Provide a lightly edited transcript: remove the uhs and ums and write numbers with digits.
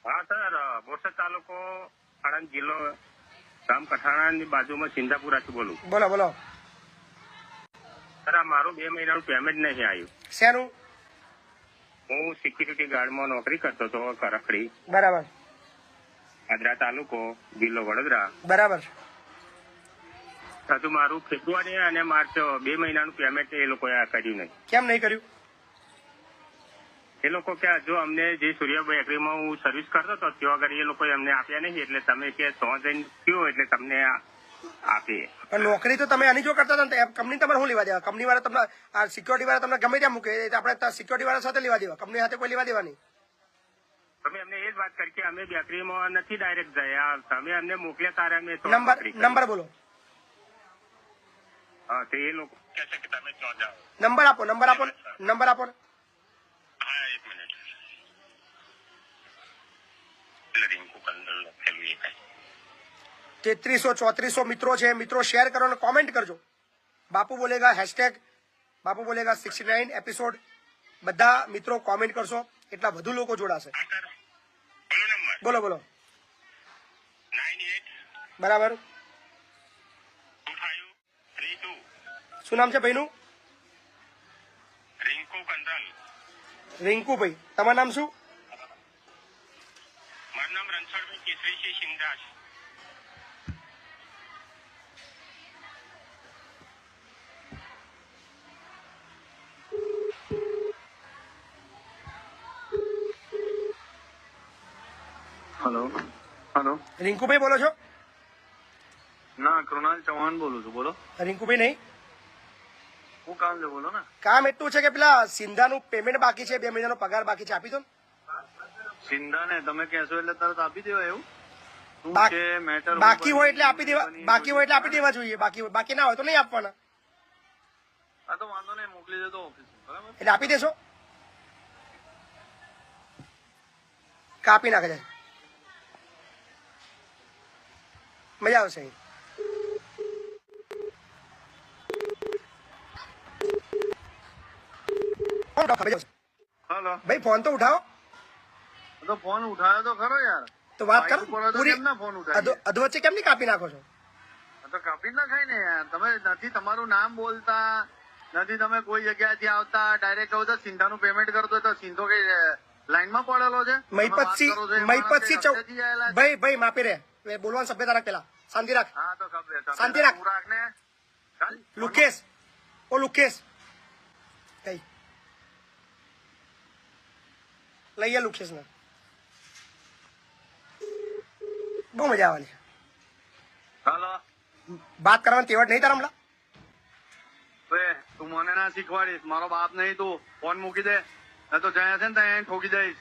હા સર, બોરસદ તાલુકો, આણંદ જિલ્લો, ગામ કઠાણાની બાજુમાં સિંધાપુરાથી બોલું. બોલો બોલો. સર, આ મારું 2 મહિનાનું પેમેન્ટ નહીં આવ્યું. શેનું? હું સિક્યુરિટી ગાર્ડમાં નોકરી કરતો હતો, કરખડી, બરાબર આદરા તાલુકો, જિલ્લો વડોદરા. બરાબર. હતું મારું ફેબ્રુઆરી અને માર્ચ 2 મહિનાનું પેમેન્ટ એ લોકોએ કર્યું નહીં. કેમ નહીં કર્યું? એ લોકો કે જો અમને જે સૂર્ય બેકરીમાં હું સર્વિસ કરતો હતો ત્યાં આગળ એ લોકોએ અમને આપ્યા નહીં, એટલે તમે કે 100 જઈને કયો એટલે તમને આપીએ. પણ નોકરી તો તમે આની જો કરતા હતા ને કંપની તમારે શું લેવા દેવા? કંપની વાળા તમને આ સિક્યોરિટી વાળા તમને ગમે ત્યાં મૂકે, આપણે સિક્યોરિટી વાળા સાથે લેવા દેવા, કંપની સાથે કોઈ લેવા દેવા નહીં. તમે અમને એ જ વાત કરી કે અમે બેકરીમાં નથી ડાયરેક્ટ ગયા, તમે અમને મોકલ્યા તારે અમે નંબર બોલો. હા, તો એ લોકો કહે છે કે તમે ત્યાં જાઓ. નંબર આપો. નંબર આપો ને. હા, 1 મિનિટ. એટલે રિંકુ કંદલ લખેલું એ કાંઈ 3300 મિત્રો છે. મિત્રો શેર કરો અને કોમેન્ટ કરજો. બાપુ બોલેગા # બાપુ બોલેગા 69 એપિસોડ બધા મિત્રો કોમેન્ટ કરશો એટલા વધુ લોકો જોડાશે. બોલો બોલો. 98 બરાબર. 2532. શું નામ છે ભાઈનું? રિંકુ કંદલ. રિંકુભાઈ. તમારું નામ શું? મારું નામ રણછોડભાઈ કેસરીસિંહ સિંધાસ. હેલો. રિંકુભાઈ બોલો છો? ના, કૃણાલ ચૌહાણ બોલું છું. બોલો. રિંકુભાઈ નહીં. હું કામ છે, બોલો ને. કામ એટલું છે કે પેલા સિંધાનું પેમેન્ટ બાકી છે, 2 મહિનાનો પગાર બાકી છે, આપી દો ને. સિંધા ને તમે કહેશો એટલે તરત આપી દેવા એવું? શું છે મેટર? બાકી હોય એટલે આપી દેવા જોઈએ. બાકી ના હોય તો નહીં આપવાના. હા, તો વાંધો નહીં, મોકલી દેતો ઓફિસ. બરાબર, એટલે આપી દેશો. કાપી નાખે છે. મજા આવશે. હેલો. ભાઈ ફોન તો ઉઠાવો. તો ફોન ઉઠાયો તો ખરો યાર. તો વાત કરો પૂરી. કેમ ના ફોન ઉઠાય? અધવચ્ચે કેમ નહીં કાપી નાખો છો? તો કાપી ના ખાય ને યાર. તમે નથી તમારું નામ બોલતા, નથી તમે કોઈ જગ્યાએથી આવતા, ડાયરેક્ટ કહો તો સિંધાનું પેમેન્ટ કરતો તો સિંધો કઈ લાઈનમાં પડેલો છે? ભાઈ માપી રે બોલવાનું સભ્યતા રાખ. પેલા શાંતિ રાખ. હા, તો શાંતિ રાખ. ને લુકેશ કઈ લઈએ લુકેશ ને. બહુ મજા આવવાની. હાલો. વાત કરવાની તેવડ નહીં તારા હમણાં? તું મને ના શીખવાડીશ, મારો બાપ નહીં તું. ફોન મૂકી દે, તો જ્યાં છે ને ત્યાં ઠોકી દઈશ.